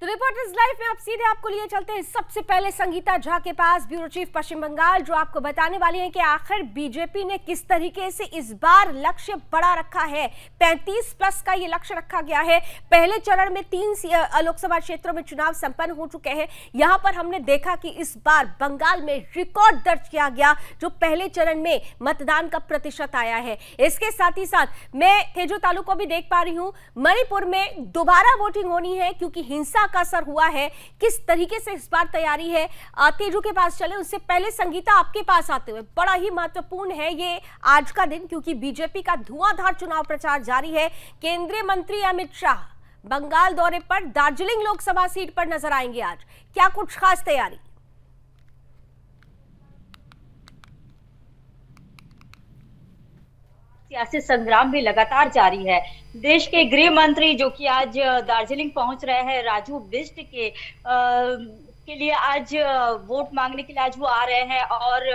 तो reporters live में आप सीधे आपको लिए चलते हैं सबसे पहले संगीता झा के पास, ब्यूरो चीफ पश्चिम बंगाल, जो आपको बताने वाली हैं कि आखिर बीजेपी ने किस तरीके से इस बार लक्ष्य बड़ा रखा है। 35 प्लस का ये लक्ष्य रखा गया है। पहले चरण में 3 लोकसभा क्षेत्रों में चुनाव संपन्न हो चुके हैं। यहां पर हमने देखा कि इस बार बंगाल में रिकॉर्ड दर्ज किया गया, जो पहले चरण में मतदान का प्रतिशत आया है। इसके साथ ही साथ मैं तेजू तालु को भी देख पा रही हूं, मणिपुर में दोबारा वोटिंग होनी है क्योंकि हिंसा का असर हुआ है। किस तरीके से इस बार तैयारी है, तेजू के पास चले। उससे पहले संगीता आपके पास आते हुए, बड़ा ही महत्वपूर्ण है ये आज का दिन क्योंकि बीजेपी का धुआंधार चुनाव प्रचार जारी है। केंद्रीय मंत्री अमित शाह बंगाल दौरे पर दार्जिलिंग लोकसभा सीट पर नजर आएंगे आज। क्या कुछ खास तैयारी? सियासी संग्राम भी लगातार जारी है। देश के गृह मंत्री जो कि आज दार्जिलिंग पहुंच रहे हैं, राजू बिष्ट के लिए आज वोट मांगने के लिए आज वो आ रहे हैं और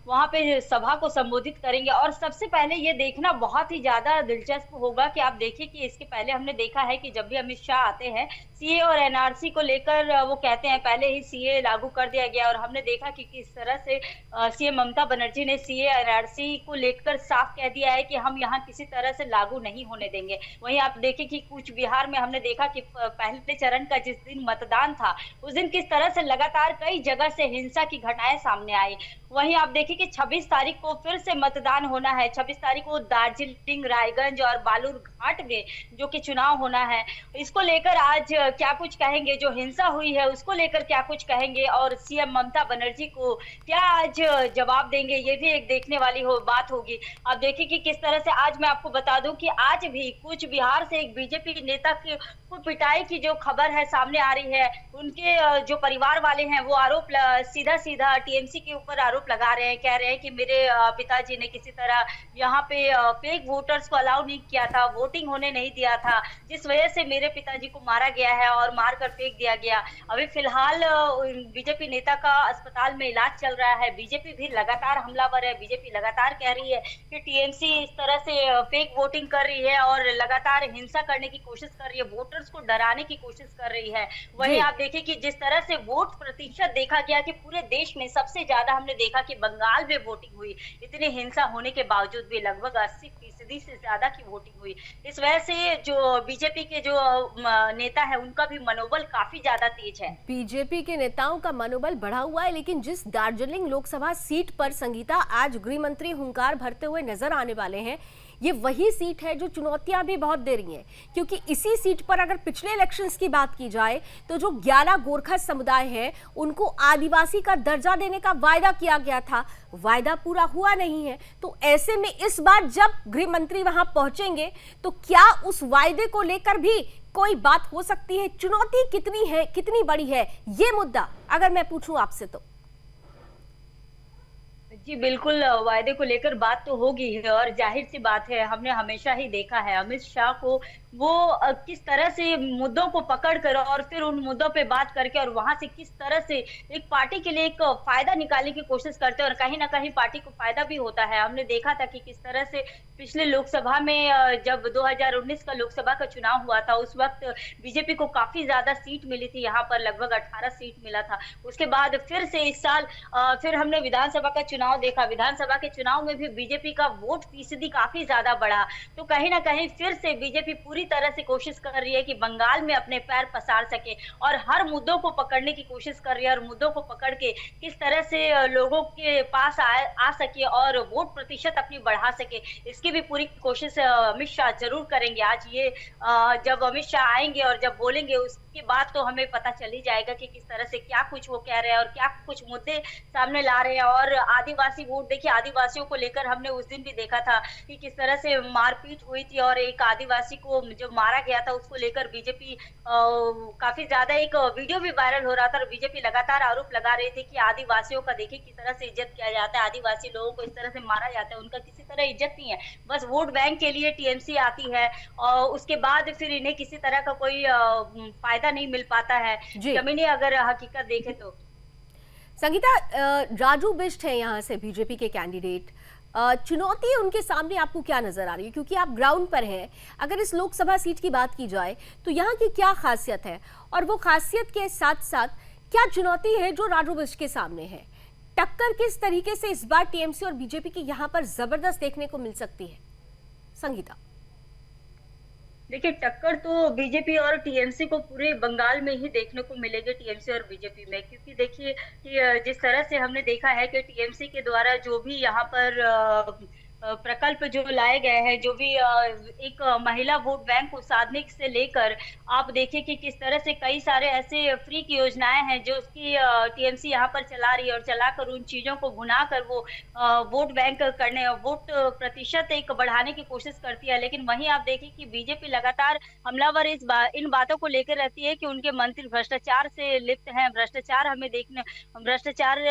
वहां पे सभा को संबोधित करेंगे। और सबसे पहले ये देखना बहुत ही ज्यादा दिलचस्प होगा कि आप देखिए कि इसके पहले हमने देखा है कि जब भी अमित शाह आते हैं सीए और एनआरसी को लेकर वो कहते हैं पहले ही सीए लागू कर दिया गया, और हमने देखा कि किस तरह से सीएम ममता बनर्जी ने सीए एनआरसी को लेकर साफ कह दिया है कि हम यहाँ किसी तरह से लागू नहीं होने देंगे। वहीं आप देखें कि कूच बिहार में हमने देखा कि पहले चरण का जिस दिन मतदान था उस दिन किस तरह से लगातार कई जगह से हिंसा की घटनाएं सामने आई। वहीं आप देखिए कि 26 तारीख को फिर से मतदान होना है। 26 तारीख को दार्जिलिंग, रायगंज और बालूरघाट में जो कि चुनाव होना है, इसको लेकर आज क्या कुछ कहेंगे, जो हिंसा हुई है उसको लेकर क्या कुछ कहेंगे और सीएम ममता बनर्जी को क्या आज जवाब देंगे, ये भी एक देखने वाली बात होगी। आप देखिए कि किस तरह से आज मैं आपको बता दूं कि आज भी कूच बिहार से एक बीजेपी नेता को पिटाई की जो खबर है सामने आ रही है। उनके जो परिवार वाले हैं वो आरोप सीधा टीएमसी के ऊपर आरोप लगा रहे हैं, कह रहे हैं कि मेरे पिताजी ने किसी तरह यहाँ पे फेक वोटर्स को अलाउ नहीं किया था, वोटिंग होने नहीं दिया था, जिस वजह से मेरे पिताजी को मारा गया है और मार कर फेंक दिया गया। अभी फिलहाल बीजेपी नेता का अस्पताल में इलाज चल रहा है। बीजेपी भी लगातार हमलावर है। बीजेपी लगातार कह रही है कि टीएमसी इस तरह से फेक वोटिंग कर रही है और लगातार हिंसा करने की कोशिश कर रही है, वोटर्स को डराने की कोशिश कर रही है। वहीं आप देखिए कि जिस तरह से वोट प्रतिशत देखा गया कि पूरे देश में सबसे ज्यादा हमने देखा कि बंगाल में वोटिंग हुई, इतनी हिंसा होने के बावजूद भी लगभग 80% से ज्यादा की वोटिंग हुई। इस वजह से जो बीजेपी के जो नेता है उनका भी मनोबल काफी ज्यादा तेज है। बीजेपी के नेताओं का मनोबल बढ़ा हुआ है, लेकिन जिस दार्जिलिंग लोकसभा सीट पर संगीता आज गृह मंत्री हुंकार भरते हुए नजर आने वाले हैं, ये वही सीट है जो चुनौतियां भी बहुत दे रही हैं, क्योंकि इसी सीट पर अगर पिछले इलेक्शंस की बात की जाए तो जो 11 गोरखा समुदाय है उनको आदिवासी का दर्जा देने का वायदा किया गया था, वायदा पूरा हुआ नहीं है। तो ऐसे में इस बार जब गृह मंत्री वहां पहुंचेंगे तो क्या उस वायदे को लेकर भी कोई बात हो सकती है? चुनौती कितनी है, कितनी बड़ी है ये मुद्दा अगर मैं पूछूं आपसे तो? जी बिल्कुल, वायदे को लेकर बात तो होगी ही और जाहिर सी बात है, हमने हमेशा ही देखा है अमित शाह को वो किस तरह से मुद्दों को पकड़कर और फिर उन मुद्दों पे बात करके और वहां से किस तरह से एक पार्टी के लिए एक फायदा निकालने की कोशिश करते हैं और कहीं ना कहीं पार्टी को फायदा भी होता है। हमने देखा था कि किस तरह से पिछले लोकसभा में जब 2019 का लोकसभा का चुनाव हुआ था उस वक्त बीजेपी को काफी ज्यादा सीट मिली थी, यहाँ पर लगभग 18 सीट मिला था। उसके बाद फिर से इस साल फिर हमने विधानसभा का चुनाव देखा। विधानसभा के चुनाव में भी बीजेपी का वोट फीसदी काफी ज्यादा बढ़ा। तो कहीं ना कहीं फिर से बीजेपी पूरी तरह से कोशिश कर रही है कि बंगाल में अपने पैर पसार सके और हर मुद्दों को पकड़ने की कोशिश कर रही है और मुद्दों को पकड़ के किस तरह से लोगों के पास आ सके और वोट प्रतिशत अपनी बढ़ा सके, इसकी भी पूरी कोशिश अमित शाह जरूर करेंगे। आज ये जब अमित शाह आएंगे और जब बोलेंगे उसके बाद तो हमें पता चल ही जाएगा कि किस तरह से क्या कुछ वो कह रहे हैं और क्या कुछ मुद्दे सामने ला रहे हैं। और आदिवासी वोट देखिए, आदिवासियों को लेकर हमने उस दिन भी देखा था कि किस तरह से मारपीट हुई थी और एक आदिवासी को जो मारा गया था उसको लेकर बीजेपी काफी ज्यादा एक वीडियो भी वायरल हो रहा था और बीजेपी लगातार आरोप लगा रही थी कि आदिवासियों का देखिए किस तरह से इज्जत किया जाता है, आदिवासी लोगों को इस तरह से मारा जाता है, उनका किसी तरह इज्जत नहीं है, बस वोट बैंक के लिए टीएमसी आती है और उसके बाद फिर इन्हें किसी तरह का कोई फायदा नहीं मिल पाता है। जमीनी अगर हकीकत देखें तो संगीता, राजू बिष्ट है यहाँ से बीजेपी के कैंडिडेट, चुनौती उनके सामने आपको क्या नजर आ रही है, क्योंकि आप ग्राउंड पर हैं। अगर इस लोकसभा सीट की बात की जाए तो यहाँ की क्या खासियत है, और वो खासियत के साथ साथ क्या चुनौती है जो राजू बिष्ट के सामने है? टक्कर किस तरीके से इस बार टीएमसी और बीजेपी की यहाँ पर जबरदस्त देखने को मिल सकती है, संगीता? देखिए, टक्कर तो बीजेपी और टीएमसी को पूरे बंगाल में ही देखने को मिलेगी, टीएमसी और बीजेपी में। क्योंकि देखिए कि जिस तरह से हमने देखा है कि टीएमसी के द्वारा जो भी यहाँ पर प्रकल्प जो लाए गए हैं, जो भी एक महिला वोट बैंक को साधने से लेकर आप देखिए कि किस तरह से कई सारे ऐसे फ्री की योजनाएं हैं जो उसकी टीएमसी यहाँ पर चला रही है, और चलाकर उन चीजों को भुना कर वो वोट बैंक करने, वोट प्रतिशत एक बढ़ाने की कोशिश करती है। लेकिन वहीं आप देखिए कि बीजेपी लगातार हमलावर इन बातों को लेकर रहती है कि उनके मंत्री भ्रष्टाचार से लिप्त हैं। भ्रष्टाचार हमें देखने, भ्रष्टाचार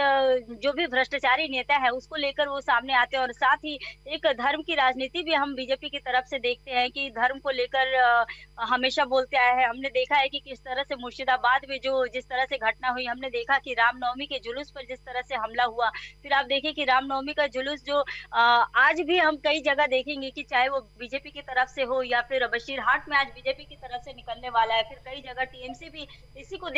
जो भी भ्रष्टाचारी नेता है उसको लेकर वो सामने आते हैं। और साथ ही एक धर्म की राजनीति भी हम बीजेपी की तरफ से देखते हैं कि धर्म को लेकर हमेशा बोलते आए हैं। हमने देखा है कि किस तरह से मुर्शिदाबाद में जो जिस तरह से घटना हुई, हमने देखा कि रामनवमी के जुलूस पर जिस तरह से हमला हुआ। फिर आप देखिए कि रामनवमी का जुलूस जो आज भी हम कई जगह देखेंगे कि चाहे वो बीजेपी की तरफ से हो या फिर बशीरहाट में आज बीजेपी की तरफ से निकलने वाला है। फिर कई जगह टीएमसी भी इसी को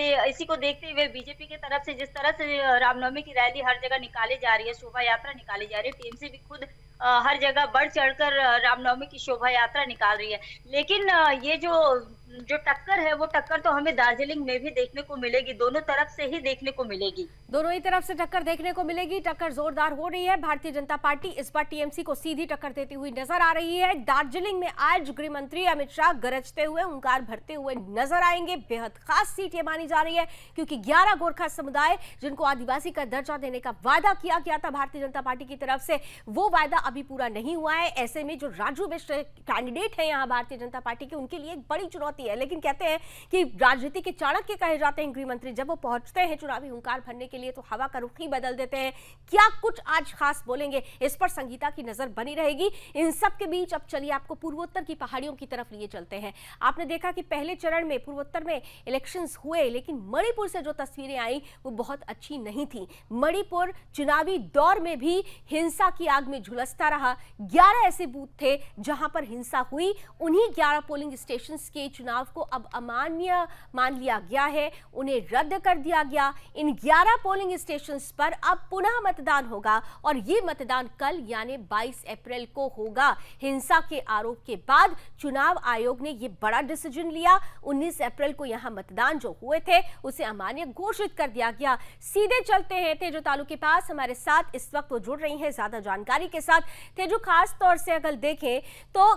देखते हुए बीजेपी की तरफ से जिस तरह से रामनवमी की रैली हर जगह निकाली जा रही है, शोभा यात्रा निकाली जा रही है, टीएमसी भी खुद हर जगह बढ़ चढ़कर रामनवमी की शोभा यात्रा निकाल रही है। लेकिन ये जो टक्कर है वो टक्कर तो हमें दार्जिलिंग में भी देखने को मिलेगी, दोनों तरफ से ही देखने को मिलेगी। दोनों ही तरफ से टक्कर देखने को मिलेगी। टक्कर जोरदार हो रही है। भारतीय जनता पार्टी इस बार टीएमसी को सीधी टक्कर देती हुई नजर आ रही है। दार्जिलिंग में आज गृह मंत्री अमित शाह गरजते हुए, हुंकार भरते हुए नजर आएंगे। बेहद खास सीट ये मानी जा रही है क्योंकि 11 गोरखा समुदाय जिनको आदिवासी का दर्जा देने का वादा किया गया था भारतीय जनता पार्टी की तरफ से, वो वादा अभी पूरा नहीं हुआ है। ऐसे में जो राजू बिष्ट कैंडिडेट है यहाँ भारतीय जनता पार्टी के, उनके लिए एक बड़ी चुनौती है। लेकिन कहते हैं कि राजनीति के चाणक्य कहे जाते हैं गृह मंत्री, जब वो पहुंचते हैं चुनावी हुंकार भरने के लिए तो हवा का रुख ही बदल देते हैं। क्या कुछ आज खास बोलेंगे, इस पर संगीता की नजर बनी रहेगी। इन सब के बीच अब चलिए आपको पूर्वोत्तर की पहाड़ियों की तरफ लिए चलते हैं। आपने देखा कि पहले चरण में पूर्वोत्तर में इलेक्शंस हुए, लेकिन मणिपुर से जो तस्वीरें आई वो बहुत अच्छी नहीं थी। मणिपुर चुनावी दौर में भी हिंसा की आग में झुलसता रहा। 11 ऐसे बूथ थे जहां पर हिंसा हुई। उन्हीं 11 पोलिंग स्टेशन के चुनाव को अब अमान्य मान लिया गया है, उन्हें रद्द कर दिया गया। इन 11 पोलिंग स्टेशन पर अब पुनः मतदान होगा और ये मतदान कल यानी 22 अप्रैल को होगा। हिंसा के आरोप के बाद चुनाव आयोग ने ये बड़ा डिसीजन लिया। 19 अप्रैल को यहां मतदान जो हुए थे उसे अमान्य घोषित कर दिया गया। सीधे चलते हैं तेजू तालू के पास। हमारे साथ इस वक्त वो जुड़ रही हैं ज्यादा जानकारी के साथ। तेजू, खास तौर से अगर देखें तो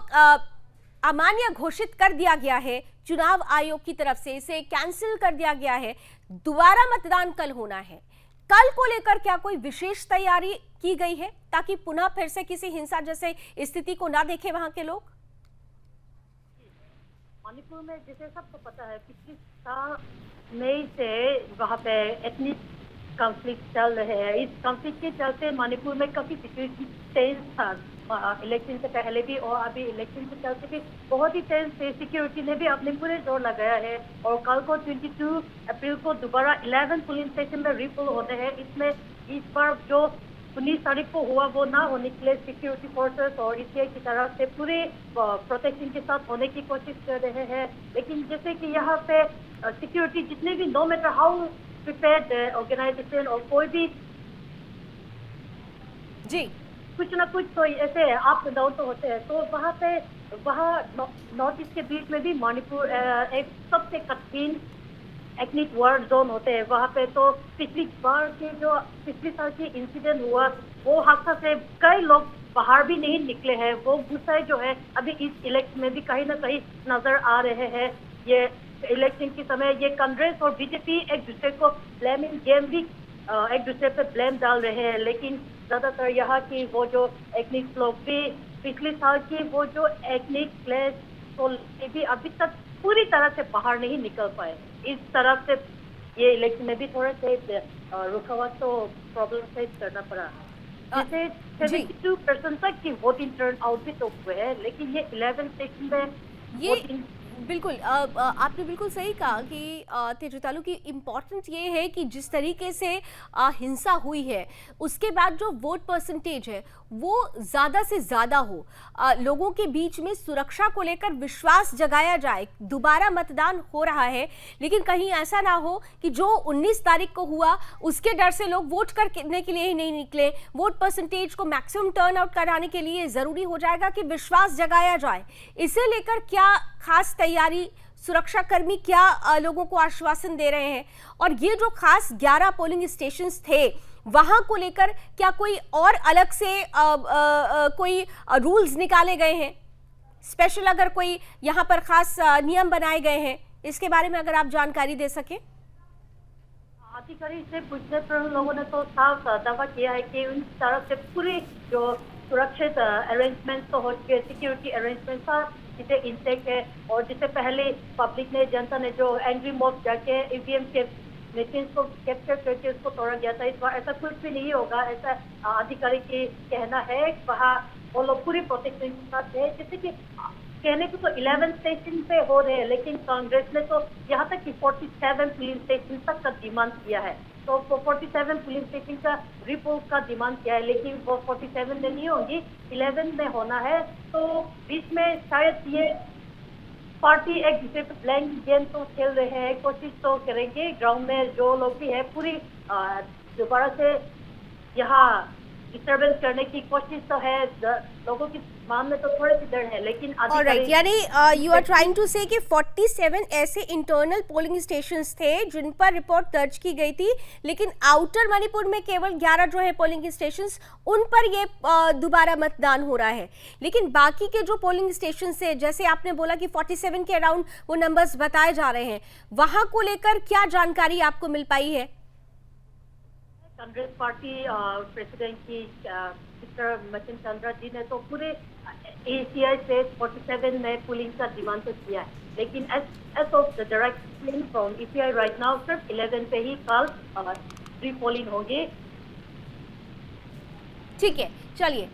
अमान्य घोषित कर दिया गया है चुनाव आयोग की तरफ से, इसे कैंसिल कर दिया गया है। दोबारा मतदान कल होना है। कल को लेकर क्या कोई विशेष तैयारी की गई है ताकि पुनः फिर से किसी हिंसा जैसे स्थिति को ना देखे वहां के लोग? मणिपुर में जैसे सबको पता है पिछले साल मई से वहाँ पे एथनिक कॉन्फ्लिक्ट चल रहे हैं। इस कॉन्फ्लिक्ट के चलते मणिपुर में काफी सिक्योरिटी टेंस था। इलेक्शन से पहले भी और अभी इलेक्शन से चलते भी बहुत ही टेंस थे। सिक्योरिटी ने भी अपने पूरे जोर लगाया है और कल को 22 अप्रैल को दोबारा 11 पोलिंग स्टेशन में रीपोल होते हैं। इसमें इस बार जो 19 तारीख को हुआ वो ना होने के लिए सिक्योरिटी फोर्सेस और ईसीआई की तरफ से पूरे प्रोटेक्शन के साथ होने की कोशिश कर रहे हैं। लेकिन जैसे कि यहाँ पे सिक्योरिटी जितने भी, no matter how prepared organisation और कोई भी जी कुछ ना कुछ तो ऐसे अप डाउन तो होते हैं। तो वहाँ नॉर्थ ईस्ट के बीच में भी मणिपुर एक सबसे कठिन एथनिक वार जोन होते हैं। वहाँ पे तो पिछली साल की इंसिडेंट हुआ वो हादसा से कई लोग बाहर भी नहीं निकले हैं। वो गुस्सा जो है अभी इस इलेक्शन में भी कहीं ना कहीं नजर आ रहे हैं। ये इलेक्शन के समय ये कांग्रेस और बीजेपी एक दूसरे को ब्लेमिंग गेम भी एक दूसरे पे ब्लेम डाल रहे हैं। लेकिन ज्यादातर यहाँ की वो जो एथनिक लोग भी पिछले साल की वो जो एथनिक क्लैश तो भी अभी तक पूरी तरह से बाहर नहीं निकल पाए। इस तरफ से ये इलेक्शन में भी थोड़ा से रुकावट तो प्रॉब्लम फेस करना पड़ा। जैसे 72% तक की वोटिंग टर्न आउट भी तो हुए हैं, लेकिन ये 11 स्टेशन में बिल्कुल आपने बिल्कुल सही कहा कि तेजतालु की इम्पोर्टेंट ये है कि जिस तरीके से हिंसा हुई है उसके बाद जो वोट परसेंटेज है वो ज़्यादा से ज़्यादा हो, लोगों के बीच में सुरक्षा को लेकर विश्वास जगाया जाए। दोबारा मतदान हो रहा है लेकिन कहीं ऐसा ना हो कि जो 19 तारीख को हुआ उसके डर से लोग वोट करने के लिए ही नहीं निकले। वोट परसेंटेज को मैक्सिमम टर्न आउट कराने के लिए ज़रूरी हो जाएगा कि विश्वास जगाया जाए। इसे लेकर क्या खास तैयारी, सुरक्षाकर्मी क्या लोगों को आश्वासन दे रहे हैं? और ये जो खास 11 पोलिंग स्टेशंस थे वहां को लेकर क्या कोई और अलग से कोई रूल्स निकाले गए हैं स्पेशल, अगर कोई यहाँ पर खास नियम बनाए गए हैं, इसके बारे में अगर आप जानकारी दे सकें। अधिकारी से पूछने पर लोगों ने तो साफ दावा किया है कि उन तरफ से पूरी जो सुरक्षित अरेंजमेंट तो हो चुके, सिक्योरिटी अरेंजमेंट था जिसे इंटेक है। और जिससे पहले पब्लिक ने, जनता ने जो एंग्री मॉब जाके ईवीएम के मशीन को कैप्चर करके उसको तोड़ा गया था, इस बार ऐसा कुछ भी नहीं होगा, ऐसा अधिकारी की कहना है। वहाँ वो लोग पूरी प्रोटेक्शन के साथ है। जैसे कि कहने को तो 11 स्टेशन पे हो रहे हैं लेकिन कांग्रेस ने तो यहाँ तक कि 47 पुलिस स्टेशन तक का डिमांड किया है। तो 47 पुलिस स्टेशन का रिपोर्ट का डिमांड किया है लेकिन वो 47 में नहीं होंगी, 11 में होना है। तो बीच में शायद ये पार्टी एक दूसरे पे ब्लैंक गेम तो खेल रहे हैं, कोशिश तो करेंगे। ग्राउंड में जो लोग भी है पूरी दोबारा से यहाँ डिस्टर्बेंस करने की कोशिश तो है। लोगों की मान में तो थोड़े से डर है लेकिन यानी यू आर ट्राइंग टू से कि 47 ऐसे इंटरनल पोलिंग स्टेशंस थे जिन पर रिपोर्ट दर्ज की गई थी लेकिन आउटर मणिपुर में केवल 11 जो है पोलिंग स्टेशंस उन पर ये दोबारा मतदान हो रहा है। लेकिन बाकी के जो पोलिंग स्टेशंस है, जैसे आपने बोला कि 47 के अराउंड वो नंबर्स बताए जा रहे हैं, वहां को लेकर क्या जानकारी आपको मिल पाई है? कांग्रेस पार्टी प्रेसिडेंट की मिस्टर मचिन चंद्रा जी ने तो पूरे एसीआई से 47 में पुलिंग का डिमांड तो किया है लेकिन as of the direct from ECI right now सिर्फ 11 पे ही कल री पोलिंग होगी। ठीक है, चलिए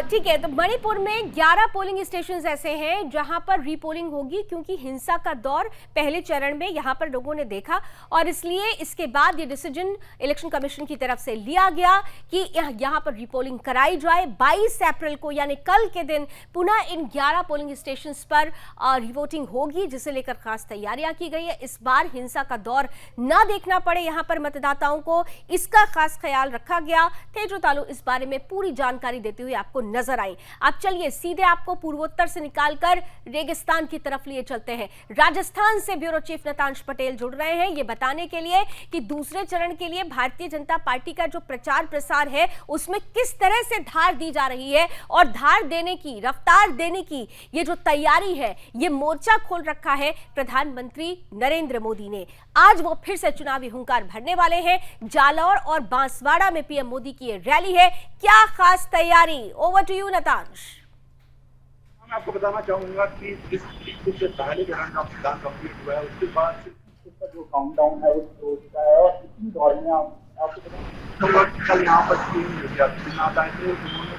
ठीक है। तो मणिपुर में 11 पोलिंग स्टेशंस ऐसे हैं जहां पर रीपोलिंग होगी क्योंकि हिंसा का दौर पहले चरण में यहां पर लोगों ने देखा और इसलिए इसके बाद ये डिसीजन इलेक्शन कमीशन की तरफ से लिया गया कि यहां पर रीपोलिंग कराई जाए। 22 अप्रैल को यानी कल के दिन पुनः इन 11 पोलिंग स्टेशंस पर रिवोटिंग होगी जिसे लेकर खास तैयारियां की गई है। इस बार हिंसा का दौर न देखना पड़े यहां पर मतदाताओं को, इसका खास ख्याल रखा गया। तेजतालु इस बारे में पूरी जानकारी देते हुए आपको नजर आई। अब चलिए सीधे आपको पूर्वोत्तर से निकालकर रेगिस्तान की तरफ लिए चलते हैं। राजस्थान से ब्यूरो चीफ नतांश पटेल जुड़ रहे हैं ये बताने के लिए कि दूसरे चरण के लिए भारतीय जनता पार्टी का जो प्रचार प्रसार है उसमें किस तरह से धार दी जा रही है और धार देने की, रफ्तार देने की ये जो तैयारी है, ये मोर्चा खोल रखा है प्रधानमंत्री नरेंद्र मोदी ने। आज वो फिर से चुनावी हुंकार भरने वाले हैं। जालौर और बांसवाड़ा में पीएम मोदी की ये रैली है। क्या खास तैयारी? Over to you Natansh. मैं आपको बताना चाहूंगा कि जिस तरीके से पहले चरण का मतदान कंप्लीट हुआ है उसके बाद इसका जो काउंटडाउन है वो शुरू हो चुका है और इसी दौर में आपको बताऊंगा कल यहाँ पर 3 चुनाव आए थे। उन्होंने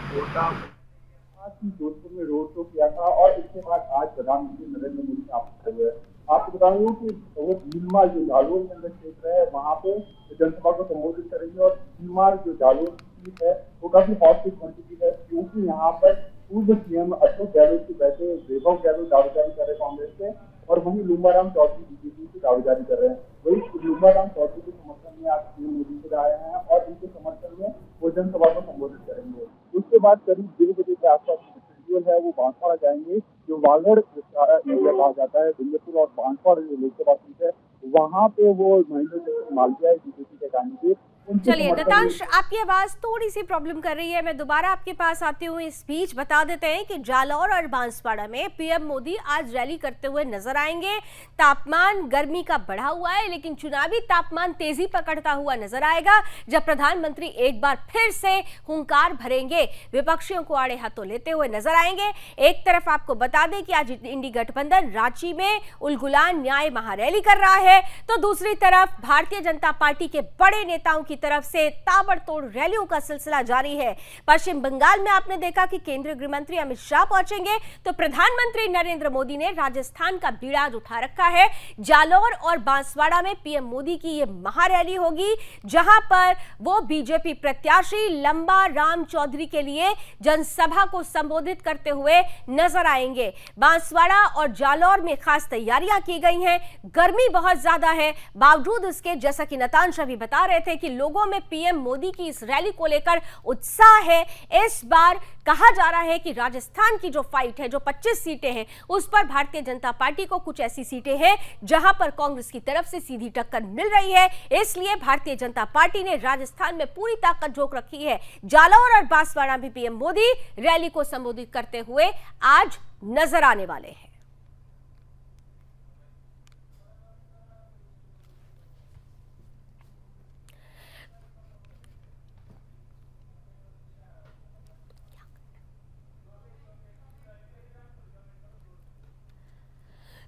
जोधपुर में रोड शो किया था और इसके बाद आज प्रधानमंत्री नरेंद्र मोदी आपसे हुए। आपको बताऊंगा कि वो भीलमाल जो जालोर के अंदर क्षेत्र है वहाँ पे जनसभा को संबोधित करेंगे और भीलमाल जो जालोर सीट है वो काफी हॉट सीट बन चुकी है क्योंकि यहाँ पर पूर्व सीएम अशोक गहलोत की बैठे वैभव गहलोत दावेदारी कर रहे कांग्रेस से और वहीं लुम्बाराम चौधरी बीजेपी की दावेदारी कर रहे हैं। वही लुम्बाराम चौधरी के समर्थन में आज पीएम मोदी से आए हैं और उनके समर्थन में वो जनसभा को संबोधित करेंगे। उसके बाद करीब 2 बजे के आसपास शेड्यूल है वो बांसवाड़ा जाएंगे। जो वागड़ एरिया कहा जाता है, डूंगरपुर और बांसवाड़ा जो लोकसभा सीट है वहाँ पे वो महेंद्र मालवीय बीजेपी के कैंडिडेट। चलिए नतांश, आपकी आवाज थोड़ी सी प्रॉब्लम कर रही है, मैं दोबारा आपके पास आती हूँ। इस बीच बता देते हैं कि जालौर और बांसवाड़ा में पीएम मोदी आज रैली करते हुए नजर आएंगे। तापमान गर्मी का बढ़ा हुआ है लेकिन चुनावी तापमान तेजी पकड़ता हुआ नजर आएगा जब प्रधानमंत्री एक बार फिर से हुंकार भरेंगे, विपक्षियों को आड़े हाथों लेते हुए नजर आएंगे। एक तरफ आपको बता दें कि आज इंडी गठबंधन रांची में उलगुलान न्याय महारैली कर रहा है तो दूसरी तरफ भारतीय जनता पार्टी के बड़े नेताओं की की तरफ से ताबड़तोड़ रैलियों का सिलसिला जारी है। पश्चिम बंगाल में आपने देखा कि केंद्रीय गृह मंत्री अमित शाह पहुंचेंगे, तो प्रधानमंत्री नरेंद्र मोदी ने राजस्थान का बीड़ा आज उठा रखा है। जालौर और बांसवाड़ा में पीएम मोदी की यह महारैली होगी, जहां पर वो बीजेपी प्रत्याशी लंबा राम चौधरी के लिए जनसभा को संबोधित करते हुए नजर आएंगे। बांसवाड़ा और जालौर में खास तैयारियां की गई हैं। गर्मी बहुत ज्यादा है, बावजूद उसके, जैसा कि नतांशा भी बता रहे थे, कि लोगों में पीएम मोदी की इस रैली को लेकर उत्साह है। इस बार कहा जा रहा है कि राजस्थान की जो फाइट है, जो 25 सीटें हैं, उस पर भारतीय जनता पार्टी को कुछ ऐसी सीटें हैं जहां पर कांग्रेस की तरफ से सीधी टक्कर मिल रही है। इसलिए भारतीय जनता पार्टी ने राजस्थान में पूरी ताकत झोंक रखी है। जालौर और बांसवाड़ा में पीएम मोदी रैली को संबोधित करते हुए आज नजर आने वाले हैं।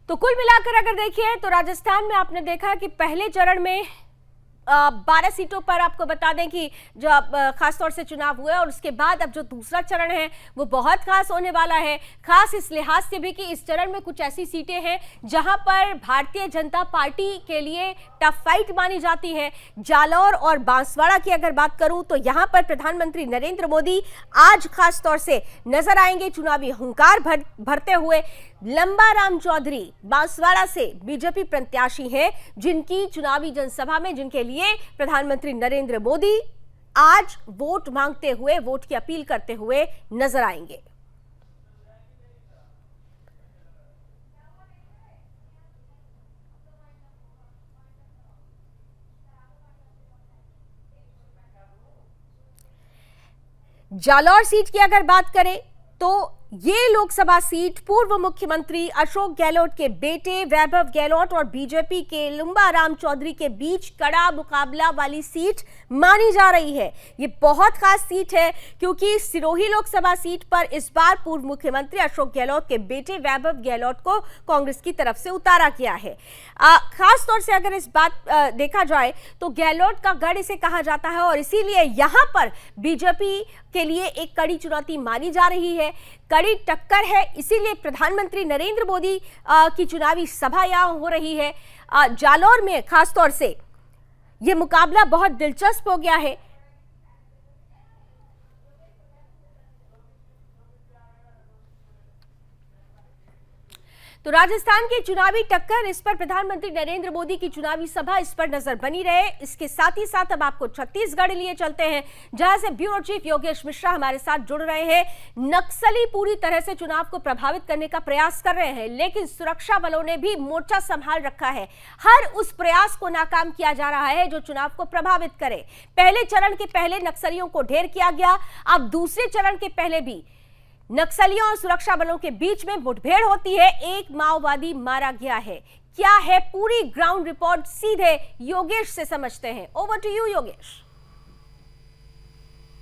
तो कुल मिलाकर अगर देखिए तो राजस्थान में आपने देखा कि पहले चरण में 12 सीटों पर आपको बता दें कि जो खासतौर से चुनाव हुए, और उसके बाद अब जो दूसरा चरण है वो बहुत खास होने वाला है। खास इस लिहाज से भी कि इस चरण में कुछ ऐसी सीटें हैं जहां पर भारतीय जनता पार्टी के लिए टफ फाइट मानी जाती है। जालौर और बांसवाड़ा की अगर बात करूं तो यहां पर प्रधानमंत्री नरेंद्र मोदी आज खासतौर से नजर आएंगे, चुनावी हुंकार भरते हुए। लंबा राम चौधरी बांसवाड़ा से बीजेपी प्रत्याशी हैं, जिनकी चुनावी जनसभा में, जिनके लिए प्रधानमंत्री नरेंद्र मोदी आज वोट मांगते हुए, वोट की अपील करते हुए नजर आएंगे। जालौर सीट की अगर बात करें तो ये लोकसभा सीट पूर्व मुख्यमंत्री अशोक गहलोत के बेटे वैभव गहलोत और बीजेपी के लंबा राम चौधरी के बीच कड़ा मुकाबला वाली सीट मानी जा रही है। ये बहुत खास सीट है क्योंकि सिरोही लोकसभा सीट पर इस बार पूर्व मुख्यमंत्री अशोक गहलोत के बेटे वैभव गहलोत को कांग्रेस की तरफ से उतारा गया है। खास तौर से अगर इस बात देखा जाए तो गहलोत का गढ़ इसे कहा जाता है, और इसीलिए यहां पर बीजेपी के लिए एक कड़ी चुनौती मानी जा रही है, कड़ी टक्कर है। इसीलिए प्रधानमंत्री नरेंद्र मोदी की चुनावी सभा यहां हो रही है। जालौर में खासतौर से यह मुकाबला बहुत दिलचस्प हो गया है। तो राजस्थान की चुनावी टक्कर, इस पर प्रधानमंत्री नरेंद्र मोदी की चुनावी सभा, इस पर नजर बनी रहे। इसके साथ ही साथ अब आपको छत्तीसगढ़ लिए चलते हैं, जहां से ब्यूरो चीफ योगेश मिश्रा हमारे साथ जुड़ रहे हैं। नक्सली पूरी तरह से चुनाव को प्रभावित करने का प्रयास कर रहे हैं, लेकिन सुरक्षा बलों ने भी मोर्चा संभाल रखा है। हर उस प्रयास को नाकाम किया जा रहा है जो चुनाव को प्रभावित करे। पहले चरण के पहले नक्सलियों को ढेर किया गया, अब दूसरे चरण के पहले भी नक्सलियों और सुरक्षा बलों के बीच में मुठभेड़ होती है। एक माओवादी मारा गया है। क्या है पूरी ग्राउंड रिपोर्ट, सीधे योगेश से समझते हैं। Over to you Yogesh.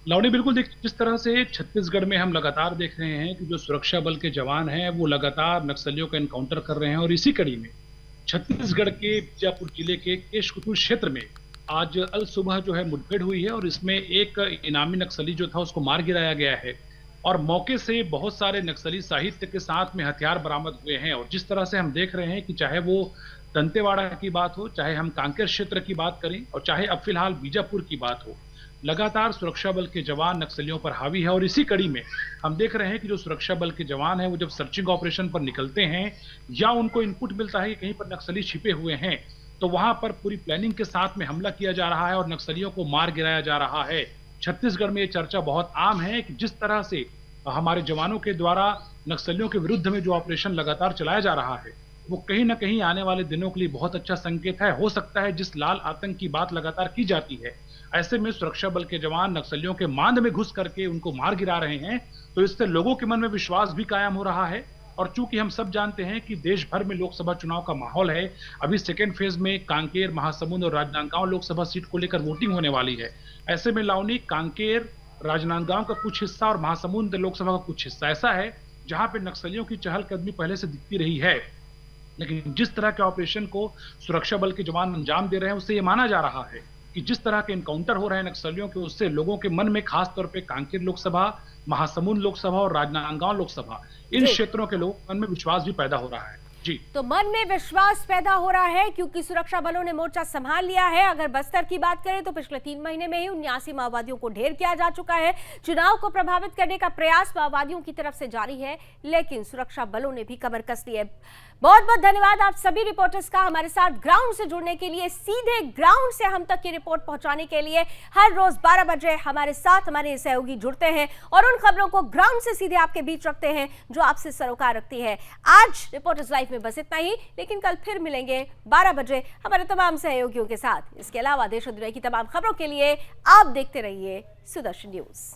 लावणी, बिल्कुल जिस तरह से छत्तीसगढ़ में हम लगातार देख रहे हैं कि जो सुरक्षा बल के जवान हैं वो लगातार नक्सलियों का एनकाउंटर कर रहे हैं, और इसी कड़ी में छत्तीसगढ़ के बीजापुर जिले के केशकुतुल क्षेत्र में आज अल सुबह जो है मुठभेड़ हुई है, और इसमें एक इनामी नक्सली जो था उसको मार गिराया गया है, और मौके से बहुत सारे नक्सली साहित्य के साथ में हथियार बरामद हुए हैं। और जिस तरह से हम देख रहे हैं कि चाहे वो दंतेवाड़ा की बात हो, चाहे हम कांकेर क्षेत्र की बात करें, और चाहे अब फिलहाल बीजापुर की बात हो, लगातार सुरक्षा बल के जवान नक्सलियों पर हावी है। और इसी कड़ी में हम देख रहे हैं कि जो सुरक्षा बल के जवान हैं वो जब सर्चिंग ऑपरेशन पर निकलते हैं या उनको इनपुट मिलता है कि कहीं पर नक्सली छिपे हुए हैं, तो वहां पर पूरी प्लानिंग के साथ में हमला किया जा रहा है और नक्सलियों को मार गिराया जा रहा है। छत्तीसगढ़ में ये चर्चा बहुत आम है कि जिस तरह से हमारे जवानों के द्वारा नक्सलियों के विरुद्ध में जो ऑपरेशन लगातार चलाया जा रहा है वो कहीं ना कहीं आने वाले दिनों के लिए बहुत अच्छा संकेत है। हो सकता है जिस लाल आतंक की बात लगातार की जाती है, ऐसे में सुरक्षा बल के जवान नक्सलियों के मांद में घुस करके उनको मार गिरा रहे हैं, तो इससे लोगों के मन में विश्वास भी कायम हो रहा है। और चूंकि हम सब जानते हैं कि देश भर में लोकसभा चुनाव का माहौल है, अभी सेकेंड फेज में कांकेर, महासमुंद और राजनांदगांव लोकसभा सीट को लेकर वोटिंग होने वाली है। ऐसे में लावनी, कांकेर, राजनांदगांव का कुछ हिस्सा और महासमुंद लोकसभा का कुछ हिस्सा ऐसा है जहां पे नक्सलियों की चहलकदमी पहले से दिखती रही है, लेकिन जिस तरह के ऑपरेशन को सुरक्षा बल के जवान अंजाम दे रहे हैं उससे ये माना जा रहा है कि जिस तरह के इनकाउंटर हो रहे हैं नक्सलियों के, उससे लोगों के मन में खास तौर पे कांकेर लोकसभा, महासमुंद लोकसभा और राजनांदगांव लोकसभा, इन जी। क्षेत्रों के लोग मन में विश्वास भी पैदा हो रहा है। जी, तो मन में विश्वास पैदा हो रहा है क्योंकि सुरक्षा बलों ने मोर्चा संभाल लिया है। अगर बस्तर की बात करें तो पिछले 3 महीने में ही 79 माओवादियों को ढेर किया जा चुका है। चुनाव को प्रभावित करने का प्रयास माओवादियों की तरफ से जारी है, लेकिन सुरक्षा बलों ने भी कमर कस ली है। बहुत बहुत धन्यवाद आप सभी रिपोर्टर्स का हमारे साथ ग्राउंड से जुड़ने के लिए। सीधे ग्राउंड से हम तक की रिपोर्ट पहुंचाने के लिए हर रोज 12 बजे हमारे साथ हमारे सहयोगी जुड़ते हैं और उन खबरों को ग्राउंड से सीधे आपके बीच रखते हैं जो आपसे सरोकार रखती है। आज रिपोर्टर्स लाइव में बस इतना ही, लेकिन कल फिर मिलेंगे 12 बजे हमारे तमाम सहयोगियों के साथ। इसके अलावा देश और दुनिया की तमाम खबरों के लिए आप देखते रहिए सुदर्शन न्यूज।